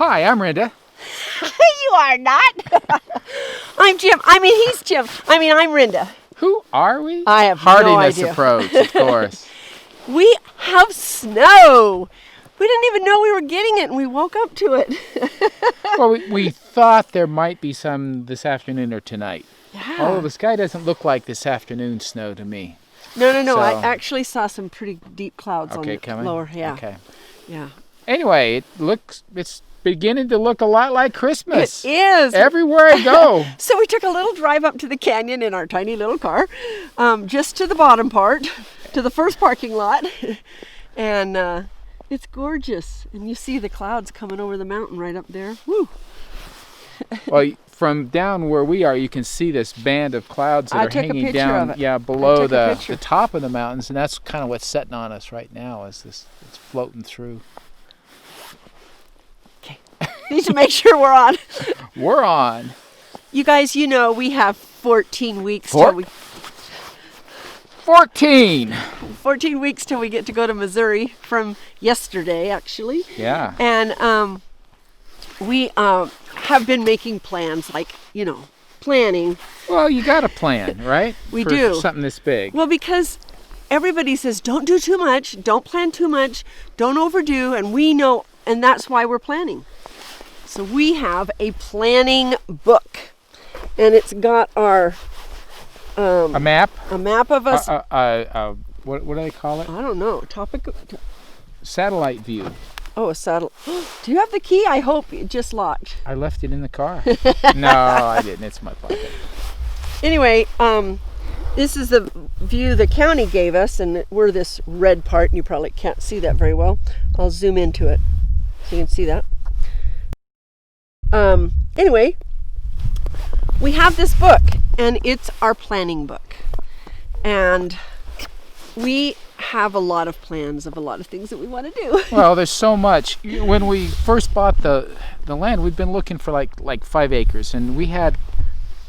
Hi, I'm Renda. You are not. I'm Jim. He's Jim. I'm Renda. Who are we? I have Heartiness no idea. approach, of course. We have snow. We didn't even know we were getting it, and we woke up to it. Well, we thought there might be some this afternoon or tonight. Yeah. Although the sky doesn't look like this afternoon snow to me. No. So- I actually saw some pretty deep clouds on the coming? lower. Yeah. Okay. Yeah. Anyway, it's beginning to look a lot like Christmas. It is. Everywhere I go. So we took a little drive up to the canyon in our tiny little car, just to the bottom part, to the first parking lot, and it's gorgeous. And you see the clouds coming over the mountain right up there. Woo! Well, from down where we are, you can see this band of clouds that I are took a hanging picture down, of it. below I took a picture. the top of the mountains, and that's kind of what's setting on us right now. It's floating through. Okay. Need to make sure we're on. We're on. You guys, we have 14 weeks till we 14. 14 weeks till we get to go to Missouri from yesterday, actually. Yeah. And we have been making plans, planning. Well, you got a plan, right? We For do. something this big. Well, because everybody says, don't do too much, don't plan too much, don't overdo, and we know, and that's why we're planning. So we have a planning book, and it's got our A map. a map of us. What do they call it? I don't know. Satellite view. Oh, a saddle. Do you have the key? I hope it just locked. I left it in the car. No, I didn't. It's in my pocket. Anyway, this is the view the county gave us, and we're this red part, and you probably can't see that very well. I'll zoom into it so you can see that. Anyway, we have this book, and it's our planning book. And we have a lot of plans of a lot of things that we want to do. Well, there's so much. When we first bought the land, we've been looking for like 5 acres, and we had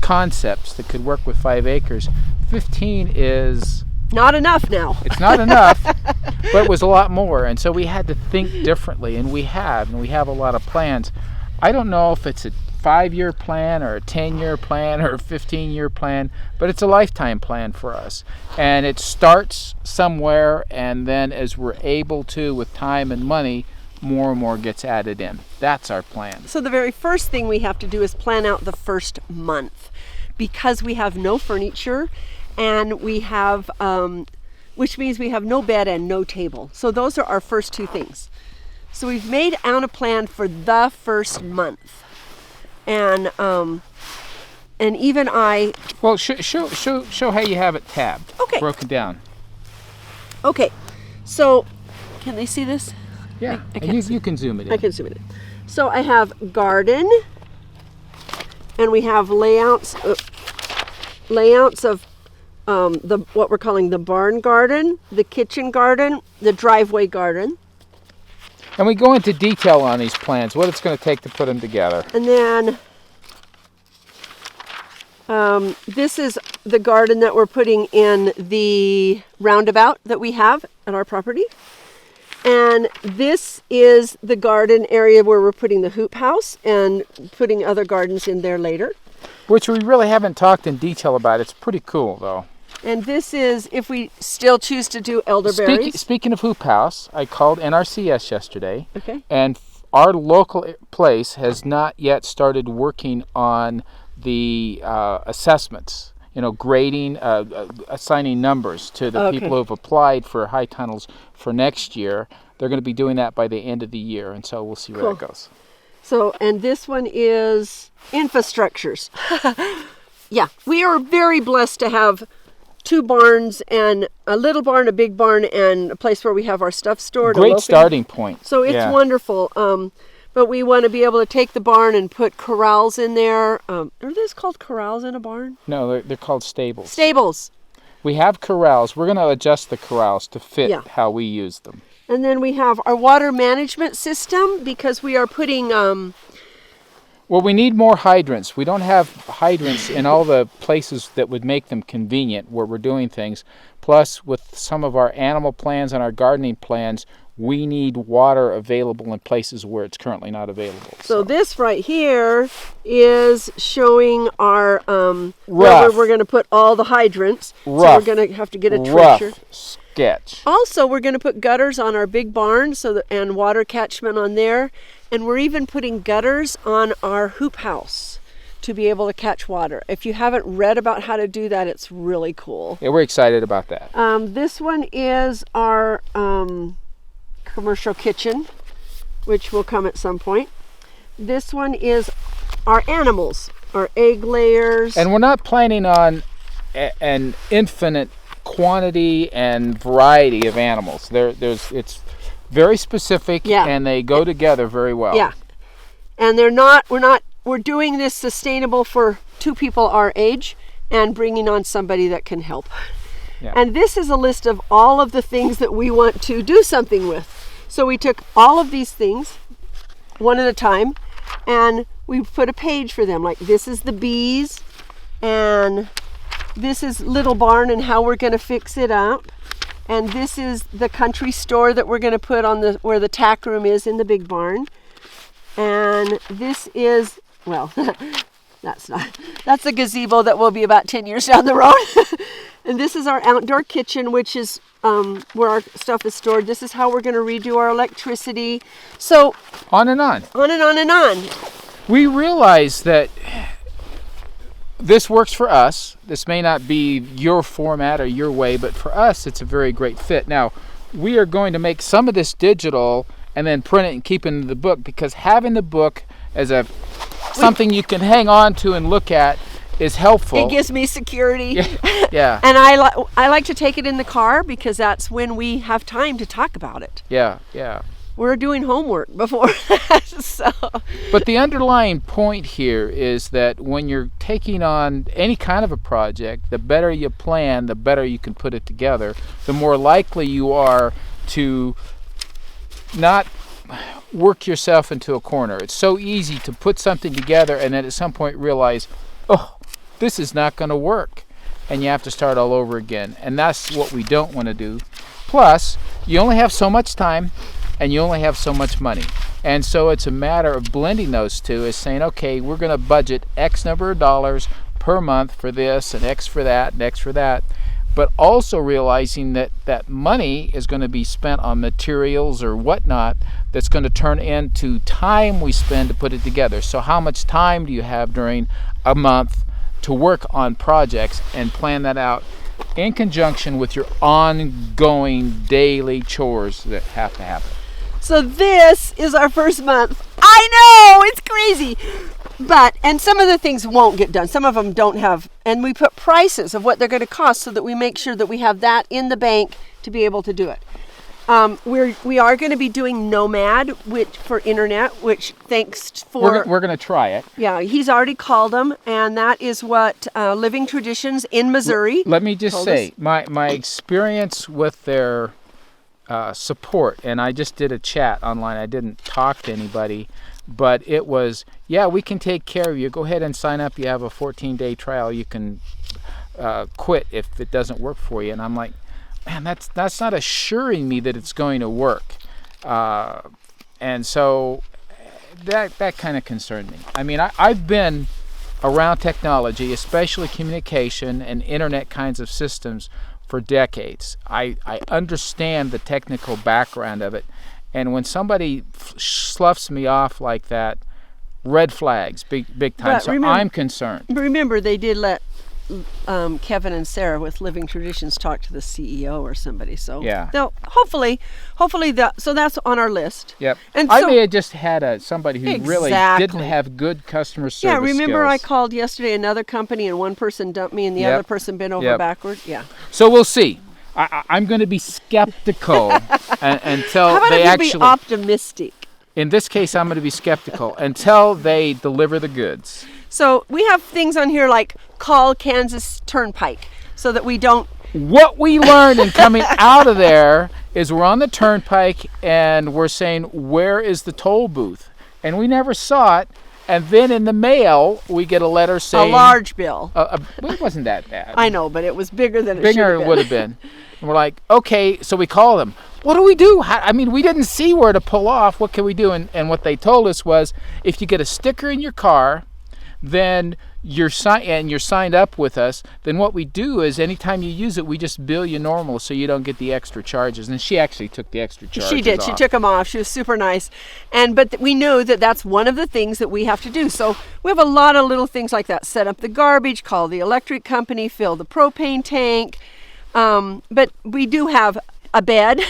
concepts that could work with 5 acres. 15 is Not enough now. it's not enough, but it was a lot more, and so we had to think differently, and we have a lot of plans. I don't know if it's a 5-year plan or a 10-year plan or a 15-year plan, but it's a lifetime plan for us. And it starts somewhere, and then as we're able to, with time and money, more and more gets added in. That's our plan. So the very first thing we have to do is plan out the first month, because we have no furniture, and we have, which means we have no bed and no table. So those are our first 2 things. So we've made out a plan for the first month. And even Well, show how you have it tabbed. Okay. Broken down. okay, so can they see this? Yeah. I And can't you can zoom it in. I can zoom it in. So I have garden, and we have layouts of what we're calling the barn garden, the kitchen garden, the driveway garden. And we go into detail on these plans, what it's going to take to put them together. And then this is the garden that we're putting in the roundabout that we have at our property. And this is the garden area where we're putting the hoop house and putting other gardens in there later. Which we really haven't talked in detail about. It's pretty cool, though. And this is if we still choose to do elderberries. Speaking of hoop house, I called NRCS yesterday. Okay. And our local place has not yet started working on the assessments, grading, assigning numbers to the Okay. people who have applied for high tunnels for next year. They're going to be doing that by the end of the year, and so we'll see where that goes. So, and this one is infrastructures. Yeah, we are very blessed to have 2 barns, and a little barn, a big barn, and a place where we have our stuff stored. Great starting point. So it's wonderful. But we want to be able to take the barn and put corrals in there. Are those called corrals in a barn? No, they're called stables. Stables. We have corrals. We're going to adjust the corrals to fit Yeah. how we use them. And then we have our water management system, because we are putting Well, we need more hydrants. We don't have hydrants in all the places that would make them convenient where we're doing things. Plus, with some of our animal plans and our gardening plans, we need water available in places where it's currently not available. So this right here is showing our where we're going to put all the hydrants. So we're going to have to get a trencher. Sketch. Also, we're going to put gutters on our big barn and water catchment on there. And we're even putting gutters on our hoop house to be able to catch water. If you haven't read about how to do that, it's really cool. Yeah, we're excited about that. This one is our commercial kitchen, which will come at some point. This one is our animals, our egg layers. And we're not planning on an infinite quantity and variety of animals. It's very specific, and they go together very well. Yeah, and we're doing this sustainable for 2 people our age and bringing on somebody that can help. Yeah. And this is a list of all of the things that we want to do something with. So we took all of these things one at a time and we put a page for them. Like this is the bees and this is Little Barn and how we're going to fix it up. And this is the country store that we're going to put on where the tack room is in the big barn. And this is, well, that's a gazebo that will be about 10 years down the road. And this is our outdoor kitchen, which is where our stuff is stored. This is how we're going to redo our electricity. So on and on. On and on and on. We realize that this works for us. This may not be your format or your way, but for us, it's a very great fit. Now, we are going to make some of this digital and then print it and keep it in the book, because having the book as something you can hang on to and look at is helpful. It gives me security. Yeah. And I like to take it in the car because that's when we have time to talk about it. Yeah. We're doing homework before. So. But the underlying point here is that when you're taking on any kind of a project, the better you plan, the better you can put it together, the more likely you are to not work yourself into a corner. It's so easy to put something together and then at some point realize, oh, this is not going to work. And you have to start all over again. And that's what we don't want to do. Plus, you only have so much time and you only have so much money. And so it's a matter of blending those two, is saying, okay, we're going to budget X number of dollars per month for this and X for that and X for that. But also realizing that that money is going to be spent on materials or whatnot that's going to turn into time we spend to put it together. So how much time do you have during a month to work on projects, and plan that out in conjunction with your ongoing daily chores that have to happen. So this is our first month. I know, it's crazy. And some of the things won't get done. Some of them don't have, and we put prices of what they're going to cost so that we make sure that we have that in the bank to be able to do it. We are going to be doing Nomad, which for internet, which thanks for... We're going to try it. Yeah, he's already called them, and that is what Living Traditions in Missouri... Let me just say, my experience with their support, and I just did a chat online. I didn't talk to anybody, but it was, yeah, we can take care of you. Go ahead and sign up. You have a 14-day trial. You can quit if it doesn't work for you. And I'm like, man, that's not assuring me that it's going to work. And so that kind of concerned me. I mean, I've been around technology, especially communication and internet kinds of systems, for decades. I understand the technical background of it. And when somebody sloughs me off like that, red flags, big time. So I'm concerned. Remember, they did let Kevin and Sarah with Living Traditions talk to the CEO or somebody. So yeah, they'll hopefully so that's on our list. Yep. And I may have just had somebody who really didn't have good customer service. Yeah, remember skills. I called yesterday another company and one person dumped me and the other person bent over backward. Yeah. So we'll see. I'm going to be skeptical until How about they if you actually be optimistic? In this case, I'm going to be skeptical until they deliver the goods. So we have things on here like call Kansas Turnpike so that we don't... What we learned in coming out of there is we're on the turnpike and we're saying, where is the toll booth? And we never saw it. And then in the mail, we get a letter A saying large bill. well, it wasn't that bad. I know, but it was bigger than it should Bigger have been. it would have been. And we're like, okay, so we call them. What do we do? I mean, we didn't see where to pull off. What can we do? And what they told us was, if you get a sticker in your car, then you're signed up with us, then what we do is anytime you use it, we just bill you normal so you don't get the extra charges. And she actually took the extra charges She did. off. She took them off. She was super nice. But we know that that's one of the things that we have to do. So we have a lot of little things like that. Set up the garbage, call the electric company, fill the propane tank. But we do have a bed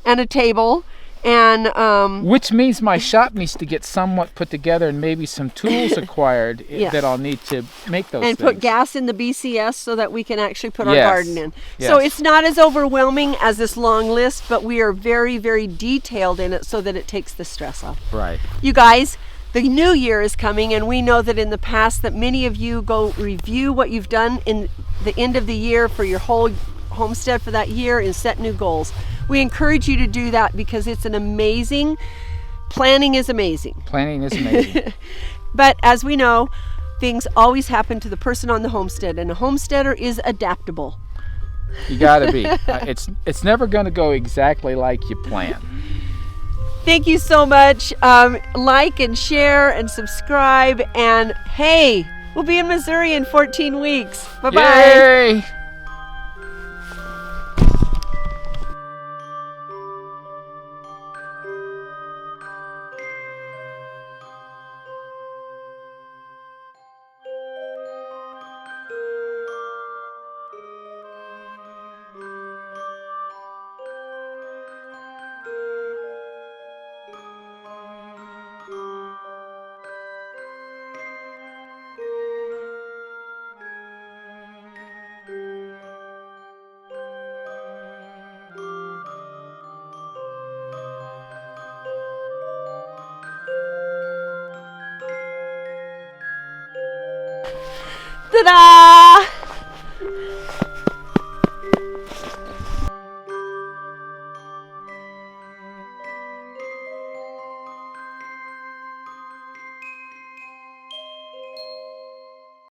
and a table. And which means my shop needs to get somewhat put together and maybe some tools acquired Yes. that I'll need to make those and things. put gas in the BCS so that we can actually put our Yes. garden in. So Yes. it's not as overwhelming as this long list, but we are very, very detailed in it so that it takes the stress off. Right. You guys, the new year is coming, and we know that in the past that many of you go review what you've done in the end of the year for your whole homestead for that year and set new goals. We encourage you to do that because it's an amazing, planning is amazing. Planning is amazing. But as we know, things always happen to the person on the homestead, and a homesteader is adaptable. You got to be. It's never going to go exactly like you plan. Thank you so much. Like and share and subscribe. And hey, we'll be in Missouri in 14 weeks. Bye-bye. Yay! Ta-da!